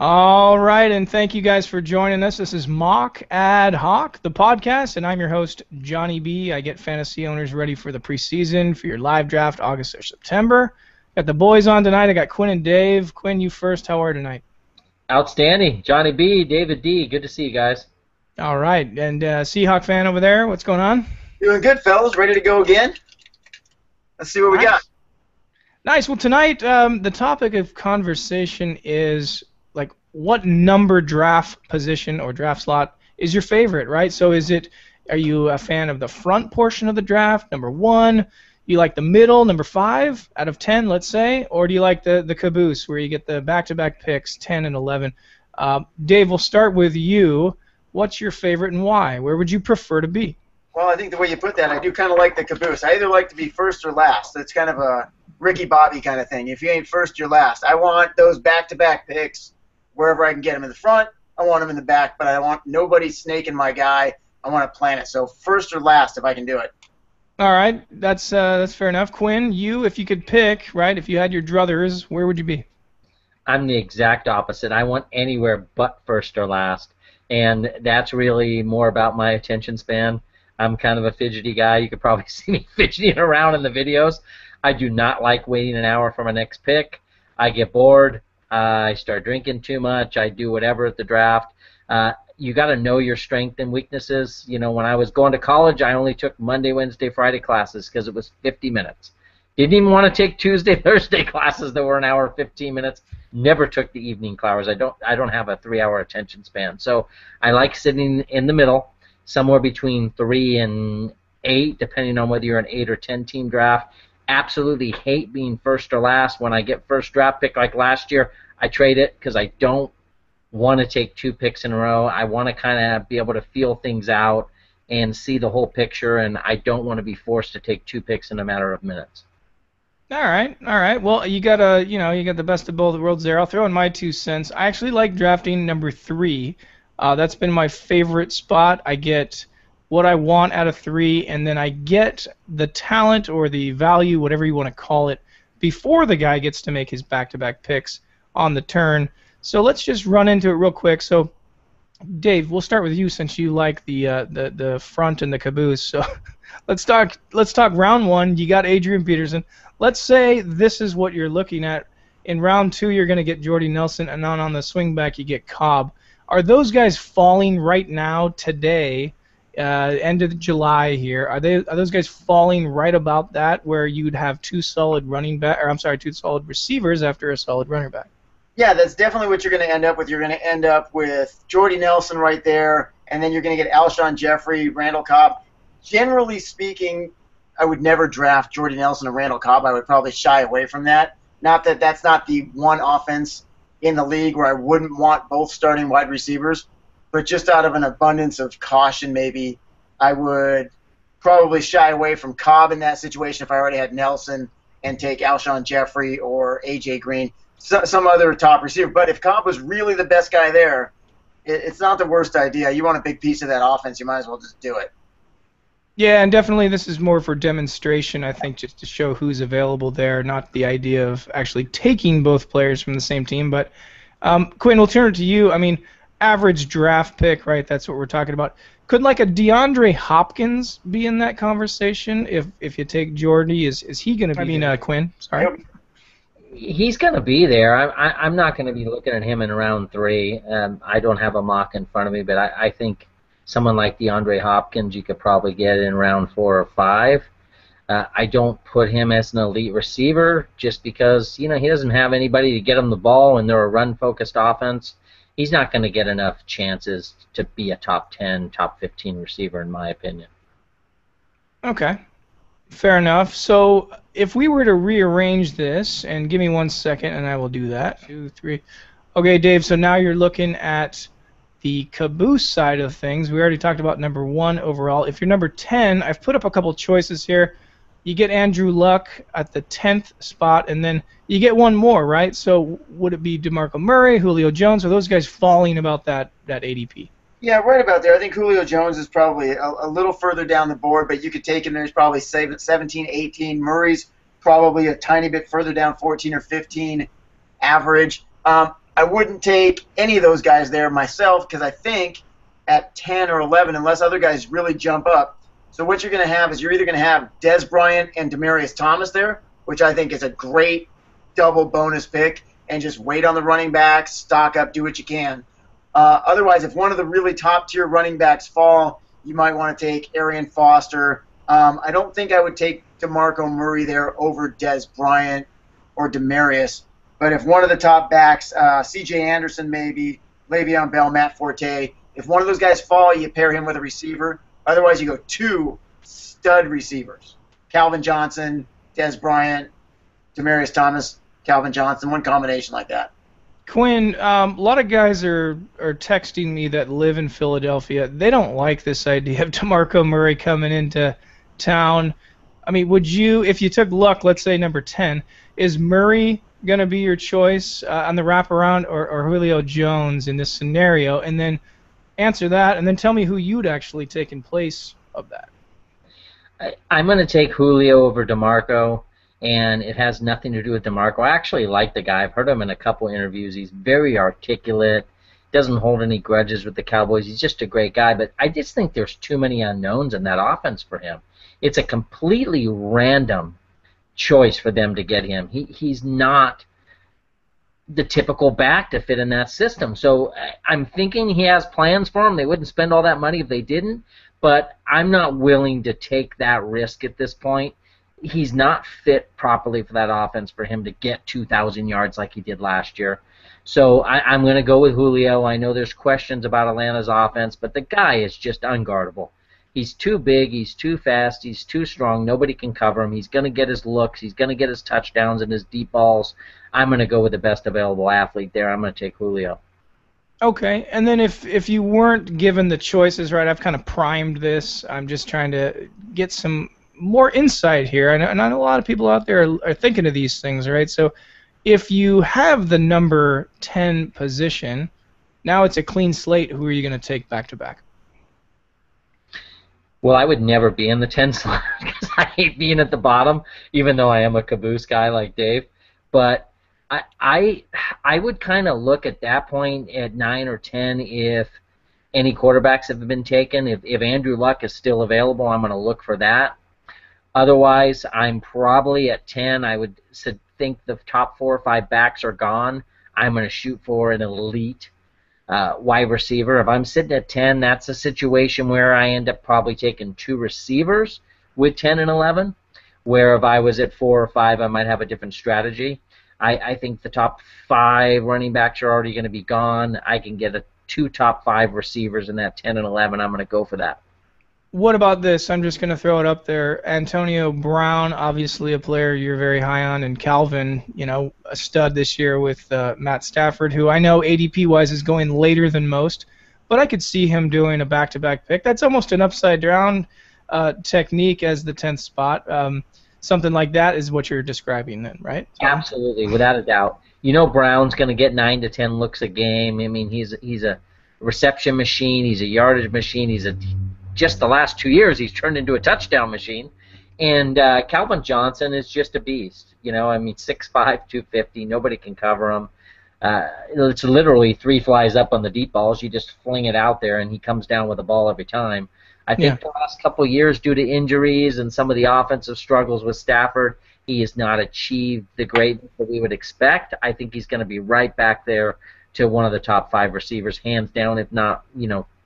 All right, and thank you guys for joining us. This is Mock Ad Hoc, the podcast, and I'm your host, Johnny B. I get fantasy owners ready for the preseason for your live draft, August or September. Got the boys on tonight. I got Quinn and Dave. Quinn, you first. How are you tonight? Outstanding. Johnny B, David D, good to see you guys. All right, and Seahawk fan over there, what's going on? Doing good, fellas. Ready to go again? Let's see what we got. Nice. Well, tonight the topic of conversation is like what number draft position or draft slot is your favorite, right? So are you a fan of the front portion of the draft, number 1? You like the middle, number 5 out of 10, let's say, or do you like the caboose where you get the back-to-back picks, 10 and 11? Dave, we'll start with you. What's your favorite and why? Where would you prefer to be? Well, I think the way you put that, I do kind of like the caboose. I either like to be first or last. It's kind of a Ricky Bobby kind of thing. If you ain't first, you're last. I want those back-to-back picks wherever I can get them in the front. I want them in the back, but I want nobody snaking my guy. I want to plan it. So first or last if I can do it. All right, that's fair enough. Quinn, if you could pick, right, if you had your druthers, where would you be? I'm the exact opposite. I want anywhere but first or last, and that's really more about my attention span. I'm kind of a fidgety guy. You could probably see me fidgeting around in the videos. I do not like waiting an hour for my next pick. I get bored. I start drinking too much. I do whatever at the draft. You got to know your strengths and weaknesses. You know, when I was going to college, I only took Monday, Wednesday, Friday classes because it was 50 minutes. Didn't even want to take Tuesday, Thursday classes that were an hour, 15 minutes. Never took the evening hours. I don't have a 3-hour attention span. So I like sitting in the middle, somewhere between 3 and 8, depending on whether you're an 8 or 10 team draft. Absolutely hate being first or last. When I get first draft pick like last year, I trade it because I don't want to take 2 picks in a row. I want to kind of be able to feel things out and see the whole picture, and I don't want to be forced to take 2 picks in a matter of minutes. All right. Well, you got the best of both worlds there. I'll throw in my 2 cents. I actually like drafting number 3. That's been my favorite spot. I get what I want out of 3, and then I get the talent or the value, whatever you want to call it, before the guy gets to make his back-to-back picks on the turn. So let's just run into it real quick. So, Dave, we'll start with you since you like the front and the caboose. So let's talk round 1. You got Adrian Peterson. Let's say this is what you're looking at. In round 2, you're going to get Jordy Nelson, and on the swing back, you get Cobb. Are those guys falling right now today, end of July here? Are those guys falling right about that, where you'd have 2 solid receivers after a solid running back? Yeah, that's definitely what you're going to end up with. You're going to end up with Jordy Nelson right there, and then you're going to get Alshon Jeffrey, Randall Cobb. Generally speaking, I would never draft Jordy Nelson and Randall Cobb. I would probably shy away from that. Not that that's not the one offense in the league where I wouldn't want both starting wide receivers, but just out of an abundance of caution maybe, I would probably shy away from Cobb in that situation if I already had Nelson and take Alshon Jeffrey or A.J. Green. Some other top receiver. But if Cobb was really the best guy there, it's not the worst idea. You want a big piece of that offense, you might as well just do it. Yeah, and definitely this is more for demonstration, I think, just to show who's available there, not the idea of actually taking both players from the same team. But, Quinn, we'll turn it to you. I mean, average draft pick, right, that's what we're talking about. Could, like, a DeAndre Hopkins be in that conversation if you take Jordy? Is he going to be Quinn? Sorry. Yep. He's going to be there. I'm not going to be looking at him in round 3. I don't have a mock in front of me, but I think someone like DeAndre Hopkins you could probably get in round 4 or 5. I don't put him as an elite receiver just because he doesn't have anybody to get him the ball, and they're a run-focused offense. He's not going to get enough chances to be a top 10, top 15 receiver, in my opinion. Okay. Fair enough. So if we were to rearrange this, and give me 1 second, and I will do that. 2, 3. Okay, Dave, so now you're looking at the caboose side of things. We already talked about number 1 overall. If you're number 10, I've put up a couple choices here. You get Andrew Luck at the 10th spot, and then you get one more, right? So would it be DeMarco Murray, Julio Jones, or those guys falling about that ADP? Yeah, right about there. I think Julio Jones is probably a little further down the board, but you could take him. There's probably 17, 18. Murray's probably a tiny bit further down, 14 or 15 average. I I wouldn't take any of those guys there myself because I think at 10 or 11, unless other guys really jump up. So what you're going to have is you're either going to have Des Bryant and Demaryius Thomas there, which I think is a great double bonus pick, and just wait on the running backs, stock up, do what you can. Otherwise, if one of the really top-tier running backs fall, you might want to take Arian Foster. I don't think I would take DeMarco Murray there over Des Bryant or Demaryius. But if one of the top backs, C.J. Anderson maybe, Le'Veon Bell, Matt Forte, if one of those guys fall, you pair him with a receiver. Otherwise, you go 2 stud receivers. Calvin Johnson, Des Bryant, Demaryius Thomas, Calvin Johnson, one combination like that. Quinn, a lot of guys are texting me that live in Philadelphia. They don't like this idea of DeMarco Murray coming into town. I mean, would you, if you took Luck, let's say number 10, is Murray going to be your choice on the wraparound or Julio Jones in this scenario? And then answer that, and then tell me who you'd actually take in place of that. I'm going to take Julio over DeMarco. And it has nothing to do with DeMarco. I actually like the guy. I've heard him in a couple interviews. He's very articulate, doesn't hold any grudges with the Cowboys. He's just a great guy. But I just think there's too many unknowns in that offense for him. It's a completely random choice for them to get him. He's not the typical back to fit in that system. So I'm thinking he has plans for him. They wouldn't spend all that money if they didn't. But I'm not willing to take that risk at this point. He's not fit properly for that offense for him to get 2,000 yards like he did last year. So I'm going to go with Julio. I know there's questions about Atlanta's offense, but the guy is just unguardable. He's too big. He's too fast. He's too strong. Nobody can cover him. He's going to get his looks. He's going to get his touchdowns and his deep balls. I'm going to go with the best available athlete there. I'm going to take Julio. Okay, and then if you weren't given the choices, right, I've kind of primed this. I'm just trying to get some more insight here, and I know a lot of people out there are thinking of these things, right? So if you have the number 10 position, now it's a clean slate. Who are you going to take back-to-back? Well, I would never be in the 10 slot because I hate being at the bottom, even though I am a caboose guy like Dave. But I would kind of look at that point at 9 or 10 if any quarterbacks have been taken. If Andrew Luck is still available, I'm going to look for that. Otherwise, I'm probably at 10. I would think the top 4 or 5 backs are gone. I'm going to shoot for an elite wide receiver. If I'm sitting at 10, that's a situation where I end up probably taking 2 receivers with 10 and 11, where if I was at 4 or 5, I might have a different strategy. I think the top 5 running backs are already going to be gone. I can get 2 top 5 receivers in that 10 and 11. I'm going to go for that. What about this? I'm just going to throw it up there. Antonio Brown, obviously a player you're very high on, and Calvin, a stud this year with Matt Stafford, who I know ADP-wise is going later than most, but I could see him doing a back-to-back pick. That's almost an upside-down technique as the 10th spot. Something like that is what you're describing then, right? Absolutely, without a doubt. Brown's going to get 9 to 10 looks a game. I mean, he's a reception machine. He's a yardage machine. Just the last 2 years, he's turned into a touchdown machine. And Calvin Johnson is just a beast. 6'5", 250. Nobody can cover him. It's literally 3 flies up on the deep balls. You just fling it out there, and he comes down with the ball every time. I think the last couple of years, due to injuries and some of the offensive struggles with Stafford, he has not achieved the greatness that we would expect. I think he's going to be right back there to one of the top 5 receivers, hands down, if not,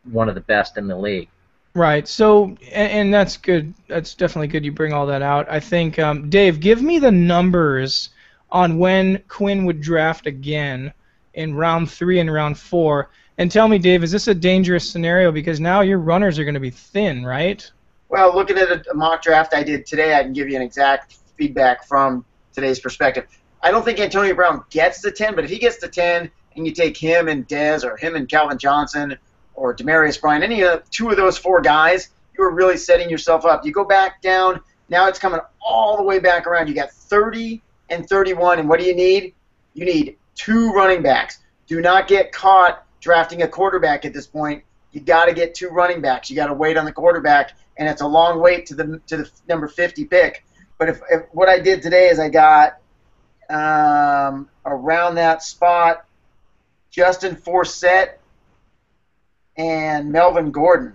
one of the best in the league. Right. So, and that's good. That's definitely good you bring all that out. I think, Dave, give me the numbers on when Quinn would draft again in round 3 and round 4. And tell me, Dave, is this a dangerous scenario? Because now your runners are going to be thin, right? Well, looking at a mock draft I did today, I can give you an exact feedback from today's perspective. I don't think Antonio Brown gets the 10, but if he gets the 10 and you take him and Dez or him and Calvin Johnson or Demaryius Bryant, any of 2 of those 4 guys, you are really setting yourself up. You go back down, now it's coming all the way back around. You got 30 and 31, and what do you need? You need 2 running backs. Do not get caught drafting a quarterback at this point. You got to get 2 running backs. You got to wait on the quarterback, and it's a long wait to the number 50 pick. But if what I did today is I got around that spot, Justin Forsett and Melvin Gordon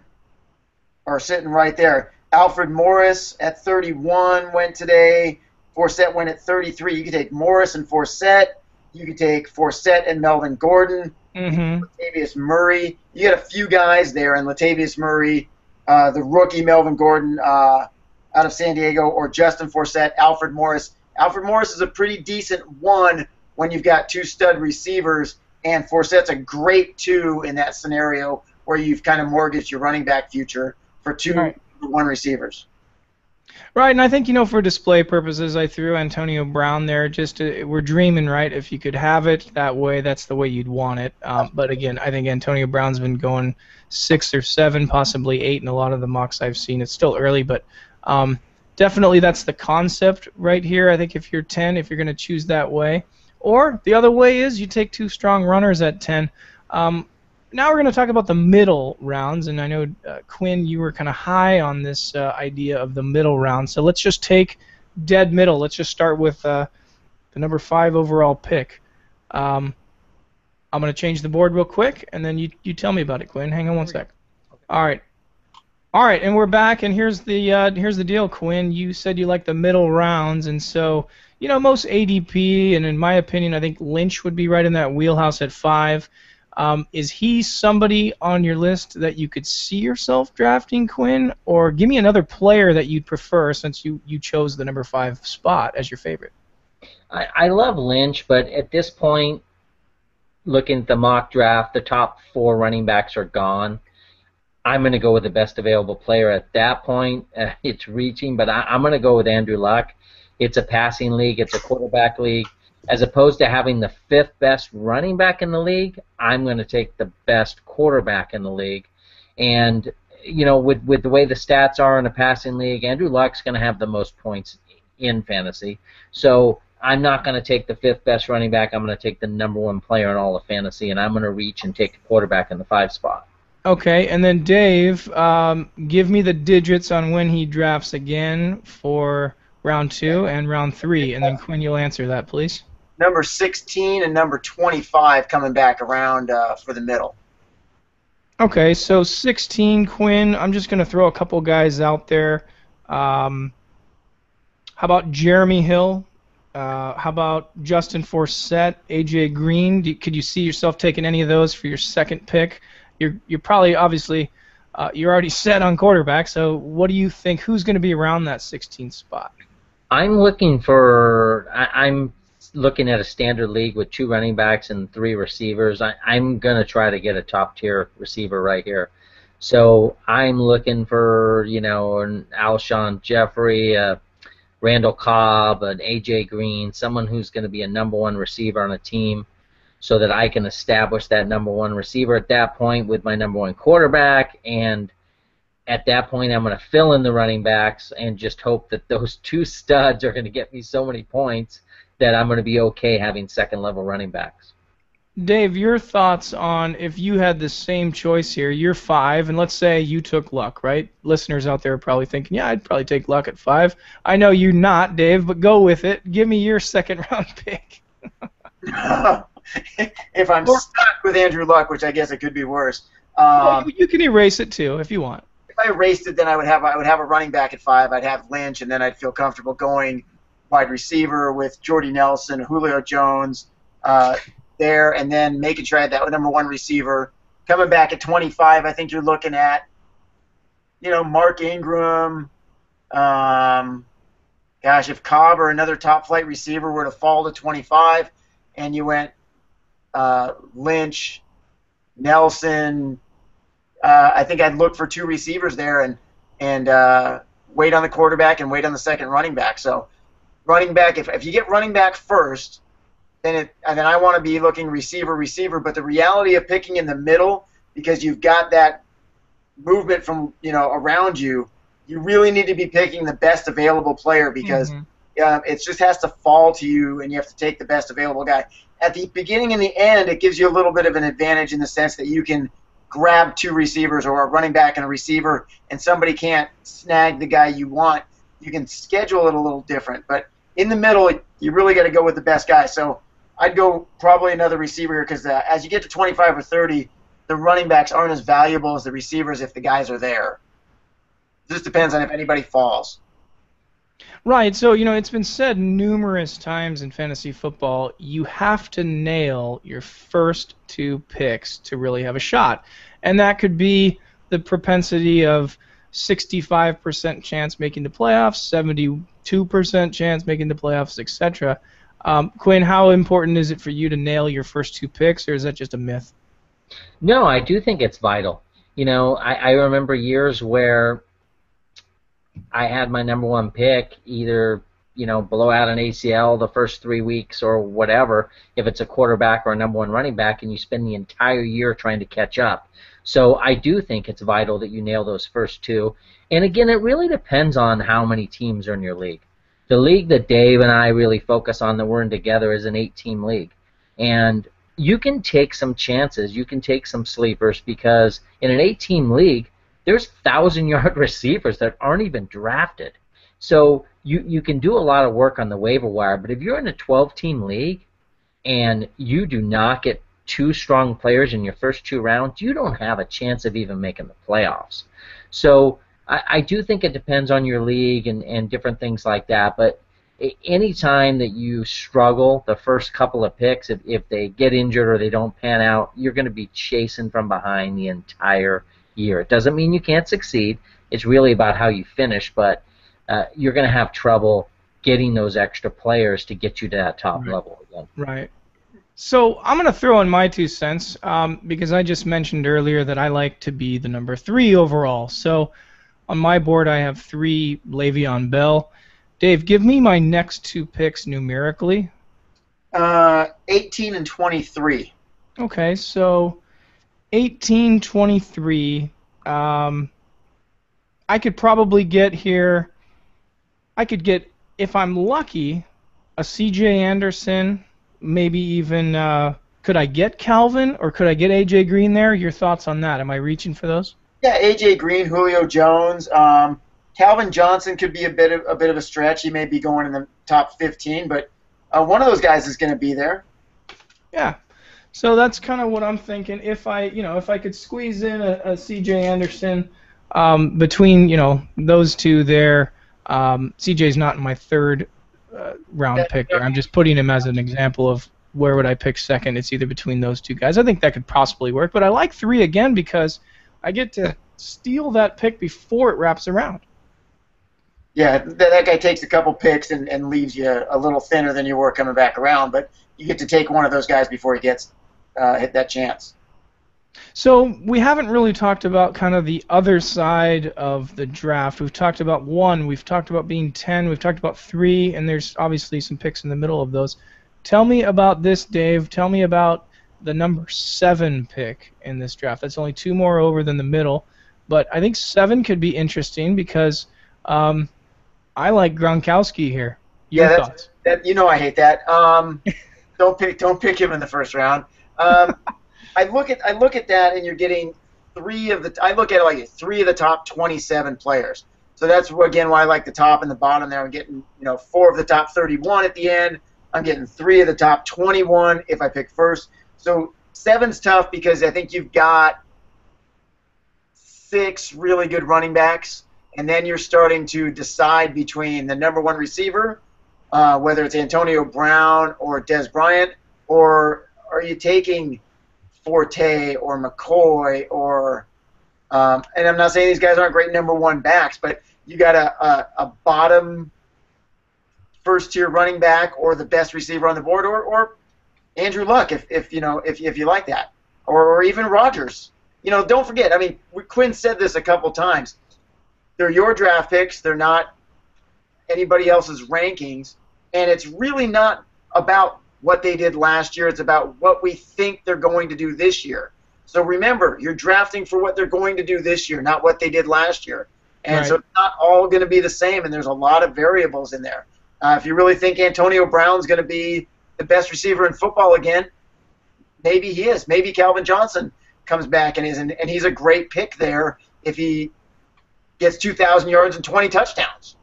are sitting right there. Alfred Morris at 31 went today. Forsett went at 33. You could take Morris and Forsett. You could take Forsett and Melvin Gordon. Mm-hmm. Latavius Murray. You got a few guys there, and Latavius Murray, the rookie Melvin Gordon out of San Diego, or Justin Forsett, Alfred Morris. Alfred Morris is a pretty decent one when you've got two stud receivers, and Forsett's a great two in that scenario where you've kind of mortgaged your running back future for two one receivers. Right, and I think, for display purposes, I threw Antonio Brown there. We're dreaming, right? If you could have it that way, that's the way you'd want it. But again, I think Antonio Brown's been going 6 or 7, possibly 8 in a lot of the mocks I've seen. It's still early, but definitely that's the concept right here. I think if you're 10, if you're going to choose that way. Or the other way is you take 2 strong runners at 10. Now we're going to talk about the middle rounds, and I know, Quinn, you were kind of high on this idea of the middle round, so let's just take dead middle. Let's just start with the number 5 overall pick. I'm going to change the board real quick, and then you tell me about it, Quinn. Hang on one sec. All right, and we're back, and here's the deal, Quinn. You said you like the middle rounds, and so, most ADP, and in my opinion, I think Lynch would be right in that wheelhouse at 5. Is he somebody on your list that you could see yourself drafting, Quinn? Or give me another player that you'd prefer since you chose the number 5 spot as your favorite. I love Lynch, but at this point, looking at the mock draft, the top 4 running backs are gone. I'm going to go with the best available player at that point. It's reaching, but I'm going to go with Andrew Luck. It's a passing league. It's a quarterback league. As opposed to having the 5th best running back in the league, I'm going to take the best quarterback in the league. And, with the way the stats are in a passing league, Andrew Luck's going to have the most points in fantasy. So I'm not going to take the 5th best running back. I'm going to take the number 1 player in all of fantasy, and I'm going to reach and take the quarterback in the 5 spot. Okay, and then Dave, give me the digits on when he drafts again for round 2 and round 3, and then Quinn, you'll answer that, please. Number 16 and number 25 coming back around for the middle. Okay, so 16, Quinn. I'm just going to throw a couple guys out there. How about Jeremy Hill? How about Justin Forsett, A.J. Green? Could you see yourself taking any of those for your second pick? You're probably, obviously, you're already set on quarterback, so what do you think? Who's going to be around that 16th spot? I'm looking at a standard league with 2 running backs and 3 receivers. I'm going to try to get a top-tier receiver right here. So I'm looking for, an Alshon Jeffrey, Randall Cobb, an A.J. Green, someone who's going to be a number 1 receiver on a team so that I can establish that number 1 receiver at that point with my number 1 quarterback. And at that point, I'm going to fill in the running backs and just hope that those 2 studs are going to get me so many points that I'm going to be okay having second-level running backs. Dave, your thoughts on if you had the same choice here, you're 5, and let's say you took Luck, right? Listeners out there are probably thinking, yeah, I'd probably take Luck at 5. I know you're not, Dave, but go with it. Give me your second-round pick. If I'm stuck with Andrew Luck, which I guess it could be worse. Well, you can erase it, too, if you want. If I erased it, then I would have a running back at 5. I'd have Lynch, and then I'd feel comfortable going wide receiver with Jordy Nelson, Julio Jones there, and then making sure I had that number 1 receiver. Coming back at 25, I think you're looking at, Mark Ingram. If Cobb or another top-flight receiver were to fall to 25, and you went Lynch, Nelson, I think I'd look for 2 receivers there and wait on the quarterback and wait on the second running back. So running back, if you get running back first, then I want to be looking receiver. But the reality of picking in the middle, because you've got that movement from around you, you really need to be picking the best available player because it just has to fall to you, and you have to take the best available guy. At the beginning and the end, it gives you a little bit of an advantage in the sense that you can grab 2 receivers or a running back and a receiver, and somebody can't snag the guy you want. You can schedule it a little different, but in the middle, you really got to go with the best guy. So I'd go probably another receiver here because as you get to 25 or 30, the running backs aren't as valuable as the receivers if the guys are there. It just depends on if anybody falls. Right. So, it's been said numerous times in fantasy football, you have to nail your first two picks to really have a shot. And that could be the propensity of 65% chance making the playoffs, 72% chance making the playoffs, etc. Quinn, how important is it for you to nail your first two picks, or is that just a myth? No, I do think it's vital. I remember years where I had my number one pick either, blow out an ACL the first 3 weeks or whatever, if it's a quarterback or a number one running back, and you spend the entire year trying to catch up. So I do think it's vital that you nail those first two. And again, it really depends on how many teams are in your league. The league that Dave and I really focus on that we're in together is an 8-team league. And you can take some chances, you can take some sleepers, because in an 8-team league, there's 1,000-yard receivers that aren't even drafted. So you can do a lot of work on the waiver wire, but if you're in a 12-team league and you do not get two strong players in your first two rounds, you don't have a chance of even making the playoffs. So I do think it depends on your league and different things like that, but any time that you struggle the first couple of picks, if they get injured or they don't pan out, you're going to be chasing from behind the entire year. It doesn't mean you can't succeed. It's really about how you finish, but you're going to have trouble getting those extra players to get you to that top level again. Right. So I'm going to throw in my 2 cents because I just mentioned earlier that I like to be the number 3 overall. So on my board I have 3 Le'Veon Bell. Dave, give me my next 2 picks numerically. 18 and 23. Okay, so 18, 23. I could probably get here. I could get, if I'm lucky, a C.J. Anderson, maybe even, could I get Calvin or could I get A.J. Green there? Your thoughts on that? Am I reaching for those? Yeah, A.J. Green, Julio Jones. Calvin Johnson could be a bit of a stretch. He may be going in the top 15, but one of those guys is going to be there. Yeah. So that's kind of what I'm thinking. If I could squeeze in a C.J. Anderson between, those two there, C.J.'s not in my third round pick there. I'm just putting him as an example of where would I pick second. It's either between those two guys. I think that could possibly work, but I like 3 again because I get to steal that pick before it wraps around. Yeah, that guy takes a couple picks and leaves you a little thinner than you were coming back around, but you get to take one of those guys before he gets hit that chance. So we haven't really talked about kind of the other side of the draft. We've talked about 1, we've talked about being 10, we've talked about 3, and there's obviously some picks in the middle of those. Tell me about this, Dave. Tell me about the number 7 pick in this draft. That's only 2 more over than the middle, but I think 7 could be interesting because I like Gronkowski here. Your thoughts? I hate that. Don't pick him in the first round. I look at that, and you're getting 3 of the. I look at it like 3 of the top 27 players. So that's again why I like the top and the bottom there. I'm getting 4 of the top 31 at the end. I'm getting 3 of the top 21 if I pick first. So 7's tough because I think you've got 6 really good running backs. And then you're starting to decide between the number 1 receiver, whether it's Antonio Brown or Des Bryant, or are you taking Forte or McCoy or and I'm not saying these guys aren't great number 1 backs, but you got a bottom first-tier running back or the best receiver on the board, or Andrew Luck if you like that, or even Rodgers. Don't forget. I mean, Quinn said this a couple times. They're your draft picks. They're not anybody else's rankings. And it's really not about what they did last year. It's about what we think they're going to do this year. So remember, you're drafting for what they're going to do this year, not what they did last year. And so it's not all going to be the same, and there's a lot of variables in there. If you really think Antonio Brown's going to be the best receiver in football again, maybe he is. Maybe Calvin Johnson comes back and is, and he's a great pick there if he gets 2,000 yards and 20 touchdowns.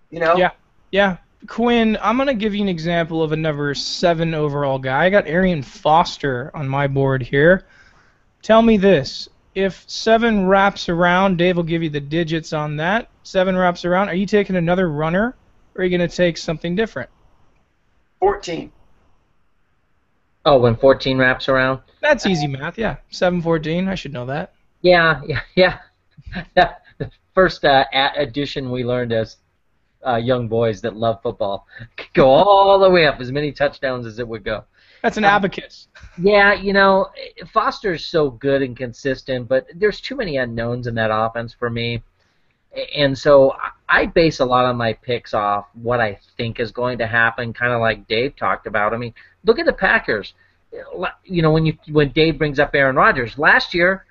Yeah. Quinn, I'm going to give you an example of a number 7 overall guy. I got Arian Foster on my board here. Tell me this. If 7 wraps around, Dave will give you the digits on that. 7 wraps around. Are you taking another runner, or are you going to take something different? 14. Oh, when 14 wraps around? That's easy math, yeah. 7-14, I should know that. Yeah. The first addition we learned as young boys that love football. Go all the way up, as many touchdowns as it would go. That's an abacus. Yeah, Foster's so good and consistent, but there's too many unknowns in that offense for me. And so I base a lot of my picks off what I think is going to happen, kind of like Dave talked about. I mean, look at the Packers. When Dave brings up Aaron Rodgers, last year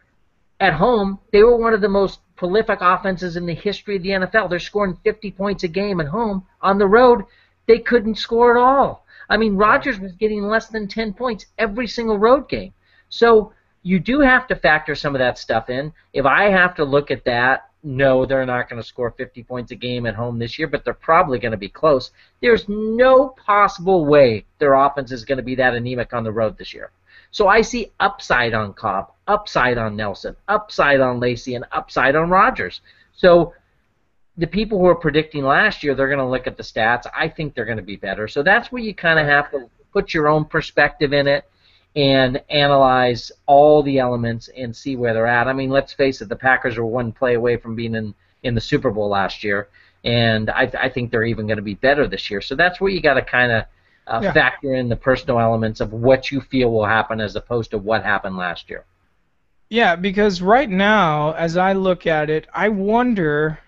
at home, they were one of the most prolific offenses in the history of the NFL. They're scoring 50 points a game at home. On the road, they couldn't score at all. I mean, Rodgers was getting less than 10 points every single road game. So you do have to factor some of that stuff in. If I have to look at that, no, they're not going to score 50 points a game at home this year, but they're probably going to be close. There's no possible way their offense is going to be that anemic on the road this year. So I see upside on Cobb, upside on Nelson, upside on Lacey, and upside on Rodgers. So the people who are predicting last year, they're going to look at the stats. I think they're going to be better. So that's where you kind of have to put your own perspective in it and analyze all the elements and see where they're at. I mean, let's face it, the Packers were one play away from being in the Super Bowl last year, and I think they're even going to be better this year. So that's where you got to kind of factor in the personal elements of what you feel will happen as opposed to what happened last year. Yeah, because right now, as I look at it, I wonder,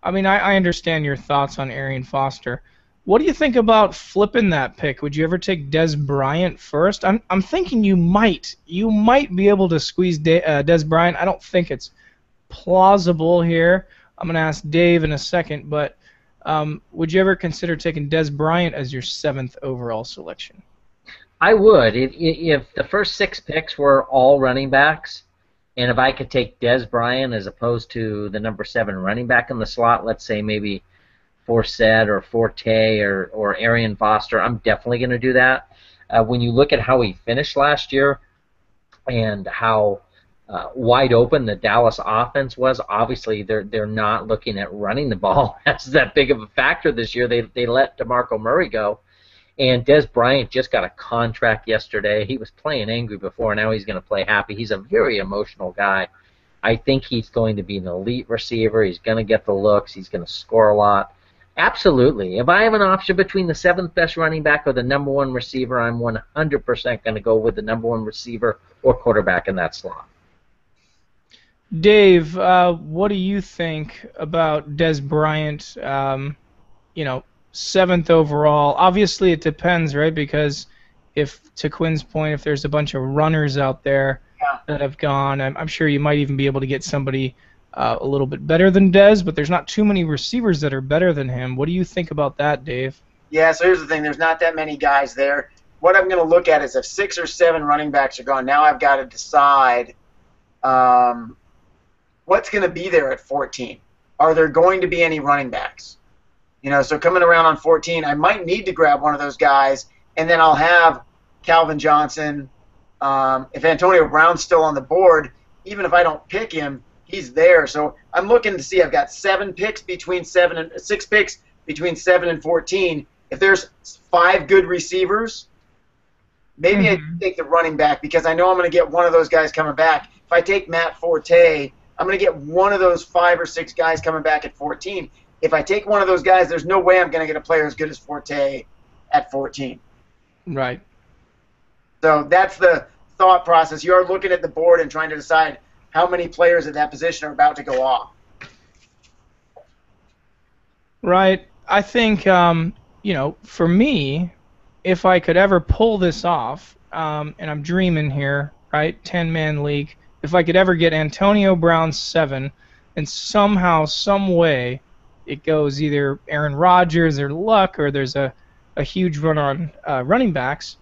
I mean, I understand your thoughts on Arian Foster. What do you think about flipping that pick? Would you ever take Des Bryant first? I'm thinking you might be able to squeeze Des Bryant. I don't think it's plausible here. I'm going to ask Dave in a second, but would you ever consider taking Des Bryant as your 7th overall selection? I would. If the first 6 picks were all running backs, and if I could take Des Bryant as opposed to the number 7 running back in the slot, let's say maybe Forsett or Forte or Arian Foster, I'm definitely going to do that. When you look at how he finished last year and how wide open the Dallas offense was, obviously they're not looking at running the ball as that big of a factor this year. They let DeMarco Murray go, and Des Bryant just got a contract yesterday. He was playing angry before, now he's going to play happy. He's a very emotional guy. I think he's going to be an elite receiver. He's going to get the looks. He's going to score a lot. Absolutely. If I have an option between the 7th best running back or the number 1 receiver, I'm 100% going to go with the number 1 receiver or quarterback in that slot. Dave, what do you think about Des Bryant, 7th overall? Obviously it depends, right? Because if, to Quinn's point, if there's a bunch of runners out there that have gone, I'm sure you might even be able to get somebody a little bit better than Dez, but there's not too many receivers that are better than him. What do you think about that, Dave? Yeah, so here's the thing. There's not that many guys there. What I'm going to look at is if 6 or 7 running backs are gone, now I've got to decide what's going to be there at 14. Are there going to be any running backs? So coming around on 14, I might need to grab one of those guys, and then I'll have Calvin Johnson. If Antonio Brown's still on the board, even if I don't pick him, he's there. So I'm looking to see. I've got 6 picks between 7 and 14. If there's 5 good receivers, maybe I take the running back because I know I'm going to get one of those guys coming back. If I take Matt Forte, I'm going to get one of those 5 or 6 guys coming back at 14. If I take one of those guys, there's no way I'm going to get a player as good as Forte at 14. Right. So that's the thought process. You're looking at the board and trying to decide how many players at that position are about to go off. Right. I think, for me, if I could ever pull this off, and I'm dreaming here, right, 10-man league, if I could ever get Antonio Brown 7, and somehow, some way, it goes either Aaron Rodgers or Luck, or there's a huge run on running backs,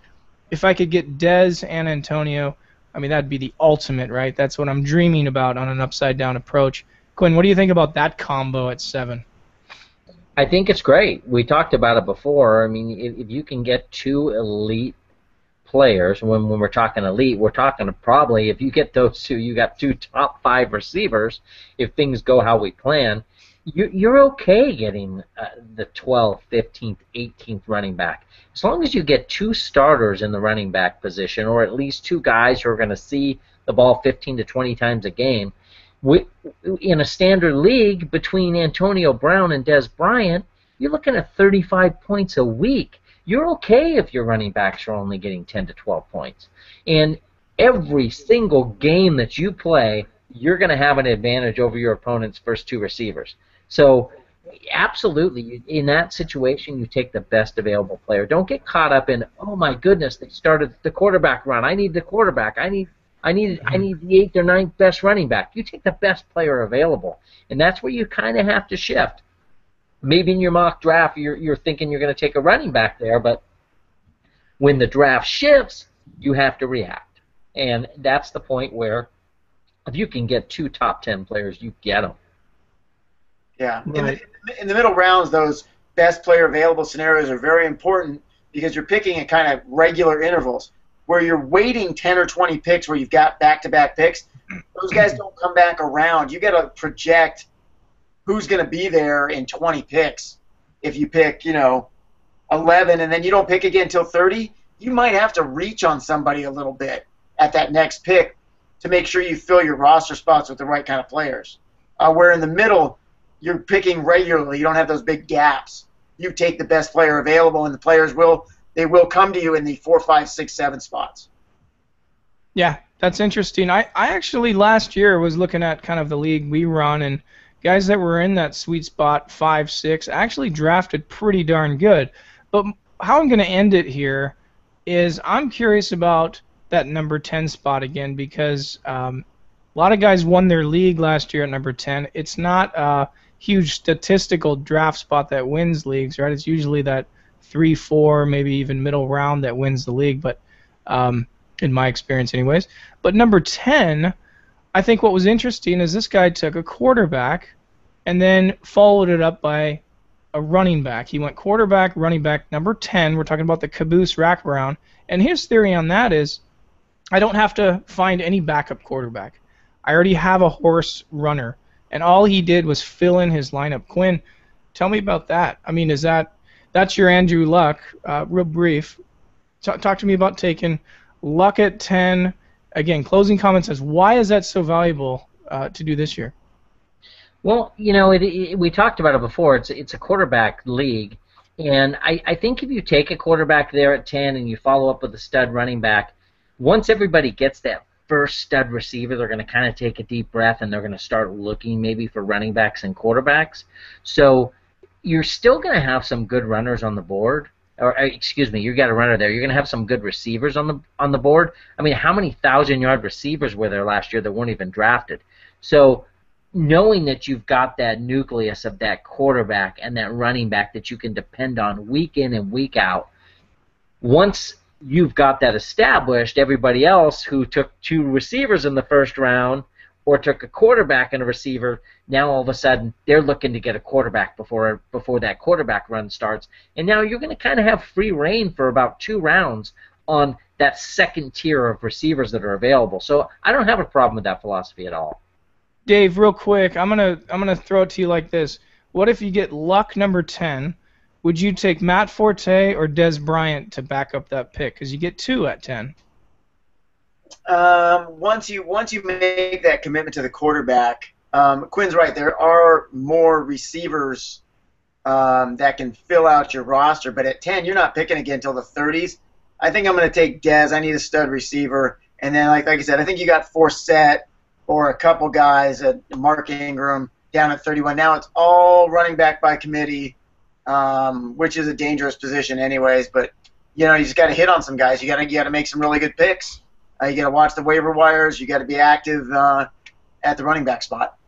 if I could get Dez and Antonio, I mean, that'd be the ultimate, right? That's what I'm dreaming about on an upside-down approach. Quinn, what do you think about that combo at 7? I think it's great. We talked about it before. I mean, if you can get two elite players, when we're talking elite, we're talking probably, if you get those two, you got two top five receivers. If things go how we plan, you're okay getting the 12th, 15th, 18th running back. As long as you get two starters in the running back position, or at least two guys who are going to see the ball 15 to 20 times a game. We, in a standard league between Antonio Brown and Des Bryant, you're looking at 35 points a week. You're okay if your running backs are only getting 10 to 12 points. And every single game that you play, you're going to have an advantage over your opponent's first two receivers. So, absolutely, in that situation, you take the best available player. Don't get caught up in, oh my goodness, they started the quarterback run. I need the quarterback. I need the eighth or ninth best running back. You take the best player available, and that's where you kind of have to shift. Maybe in your mock draft, you're thinking you're going to take a running back there, but when the draft shifts, you have to react, and that's the point where if you can get two top 10 players, you get them. Yeah. Right. In the middle rounds, those best player available scenarios are very important because you're picking at kind of regular intervals. Where you're waiting 10 or 20 picks where you've got back-to-back picks, those guys don't come back around. You got to project who's going to be there in 20 picks. If you pick, 11 and then you don't pick again until 30, you might have to reach on somebody a little bit at that next pick to make sure you fill your roster spots with the right kind of players. Where in the middle, you're picking regularly. You don't have those big gaps. You take the best player available, and the players will come to you in the 4, 5, 6, 7 spots. Yeah, that's interesting. I actually last year was looking at kind of the league we run, and guys that were in that sweet spot 5, 6 actually drafted pretty darn good. But how I'm going to end it here is I'm curious about that number 10 spot again because a lot of guys won their league last year at number 10. It's not a huge statistical draft spot that wins leagues, right? It's usually that 3, 4, maybe even middle round that wins the league, but in my experience anyways. But number 10, I think what was interesting is this guy took a quarterback and then followed it up by a running back. He went quarterback, running back, number 10. We're talking about the caboose wraparound. And his theory on that is I don't have to find any backup quarterback. I already have a horse runner. And all he did was fill in his lineup. Quinn, tell me about that. I mean, that's your Andrew Luck, real brief. Talk to me about taking Luck at 10. Again, closing comments says, why is that so valuable to do this year? Well, we talked about it before. It's a quarterback league, and I think if you take a quarterback there at 10 and you follow up with a stud running back, once everybody gets that first stud receiver, they're going to kind of take a deep breath and they're going to start looking maybe for running backs and quarterbacks. So you're still going to have some good runners on the board. Or excuse me, you got a runner there. You're going to have some good receivers on the board. I mean, how many 1,000-yard receivers were there last year that weren't even drafted? So knowing that you've got that nucleus of that quarterback and that running back that you can depend on week in and week out, once you've got that established, everybody else who took two receivers in the first round or took a quarterback and a receiver, now all of a sudden they're looking to get a quarterback before that quarterback run starts. And now you're going to kind of have free reign for about 2 rounds on that second tier of receivers that are available. So I don't have a problem with that philosophy at all. Dave, real quick, I'm gonna throw it to you like this. What if you get Luck number 10? Would you take Matt Forte or Des Bryant to back up that pick? Because you get 2 at 10. Once you make that commitment to the quarterback, Quinn's right. There are more receivers that can fill out your roster, but at 10, you're not picking again until the 30s. I think I'm going to take Dez. I need a stud receiver, and then like I said, I think you got Forsett or a couple guys at Mark Ingram down at 31. Now it's all running back by committee, which is a dangerous position anyways. But you just got to hit on some guys. You got to make some really good picks. You got to watch the waiver wires. You got to be active at the running back spot.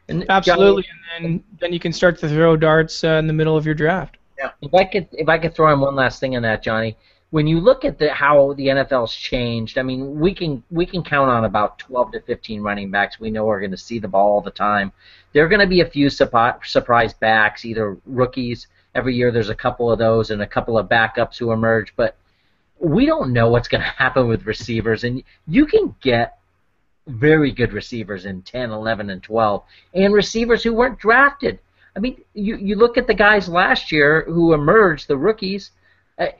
And Absolutely, Johnny, and then you can start to throw darts in the middle of your draft. Yeah. If I could throw in one last thing on that, Johnny, when you look at how the NFL's changed, I mean, we can count on about 12 to 15 running backs we know are going to see the ball all the time. There are going to be a few surprise backs, either rookies. Every year there's a couple of those and a couple of backups who emerge, but we don't know what's going to happen with receivers, and you can get very good receivers in 10, 11, and 12, and receivers who weren't drafted. I mean, you look at the guys last year who emerged, the rookies, a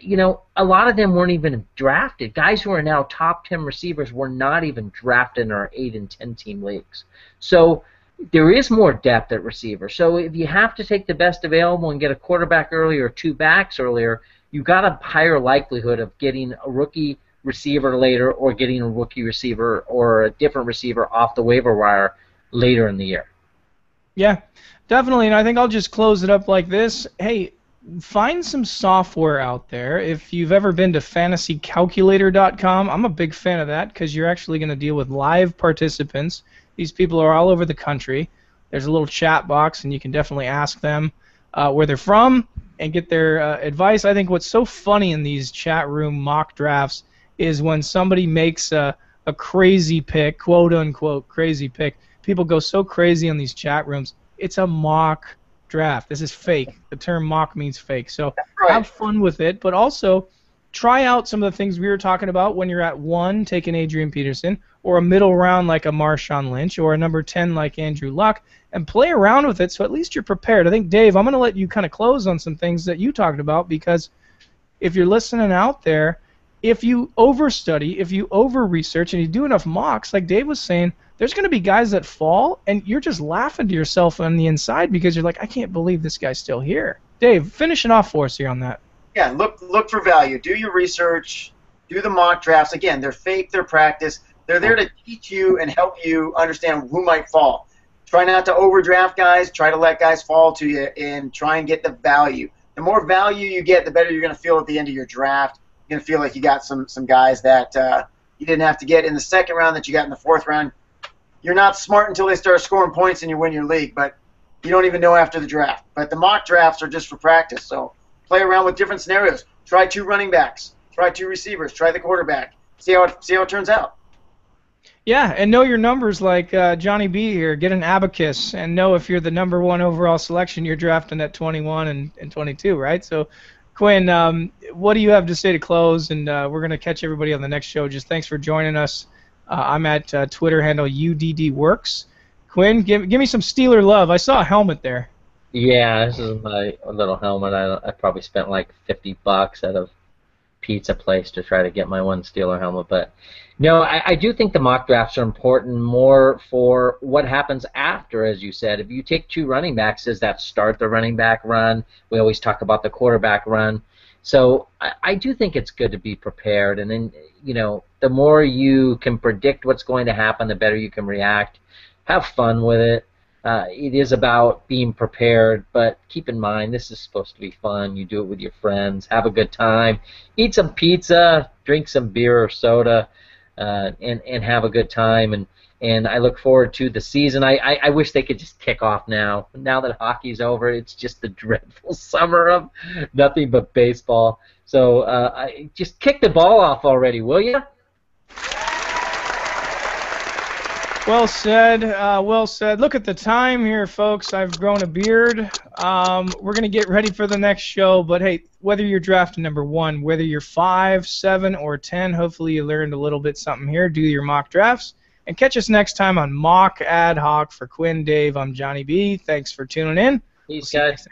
lot of them weren't even drafted. Guys who are now top 10 receivers were not even drafted in our 8 and 10 team leagues. So there is more depth at receiver. So if you have to take the best available and get a quarterback earlier or 2 backs earlier, you've got a higher likelihood of getting a rookie receiver later or getting a rookie receiver or a different receiver off the waiver wire later in the year. Yeah, definitely. And I think I'll just close it up like this. Hey, find some software out there. If you've ever been to fantasycalculator.com, I'm a big fan of that because you're actually going to deal with live participants. These people are all over the country. There's a little chat box, and you can definitely ask them where they're from and get their advice. I think what's so funny in these chat room mock drafts is when somebody makes a crazy pick, quote-unquote crazy pick, people go so crazy in these chat rooms. It's a mock draft. This is fake. The term mock means fake. So have fun with it, but also try out some of the things we were talking about when you're at 1, take an Adrian Peterson, or a middle round like a Marshawn Lynch, or a number 10 like Andrew Luck, and play around with it so at least you're prepared. I think, Dave, I'm going to let you kind of close on some things that you talked about, because if you're listening out there, if you overstudy, if you over-research, and you do enough mocks, like Dave was saying, there's going to be guys that fall, and you're just laughing to yourself on the inside because you're like, I can't believe this guy's still here. Dave, finish it off for us here on that. Yeah, look for value. Do your research. Do the mock drafts. Again, they're fake. They're practice. They're there to teach you and help you understand who might fall. Try not to overdraft guys. Try to let guys fall to you and try and get the value. The more value you get, the better you're going to feel at the end of your draft. You're going to feel like you got some guys that you didn't have to get in the second round that you got in the fourth round. You're not smart until they start scoring points and you win your league, but you don't even know after the draft. But the mock drafts are just for practice, so play around with different scenarios. Try 2 running backs. Try 2 receivers. Try the quarterback. See how it turns out. Yeah, and know your numbers like Johnny B here. Get an abacus and know if you're the number 1 overall selection, you're drafting at 21 and 22, right? So, Quinn, what do you have to say to close? And we're going to catch everybody on the next show. Just thanks for joining us. I'm at Twitter handle UDDWorks. Quinn, give me some Steeler love. I saw a helmet there. Yeah, this is my little helmet. I probably spent like $50 at a pizza place to try to get my one Steeler helmet. But no, I do think the mock drafts are important more for what happens after, as you said. If you take 2 running backs, does that start the running back run? We always talk about the quarterback run. So I do think it's good to be prepared. And then, the more you can predict what's going to happen, the better you can react. Have fun with it. It is about being prepared, but keep in mind this is supposed to be fun. You do it with your friends, have a good time, eat some pizza, drink some beer or soda, and have a good time. And I look forward to the season. I wish they could just kick off now. Now that hockey's over, it's just the dreadful summer of nothing but baseball. So just kick the ball off already, will you? Well said. Well said. Look at the time here, folks. I've grown a beard. We're going to get ready for the next show. But, hey, whether you're drafting number 1, whether you're 5, 7, or 10, hopefully you learned a little bit something here. Do your mock drafts. And catch us next time on Mock Ad Hoc. For Quinn, Dave, I'm Johnny B. Thanks for tuning in. Peace, guys.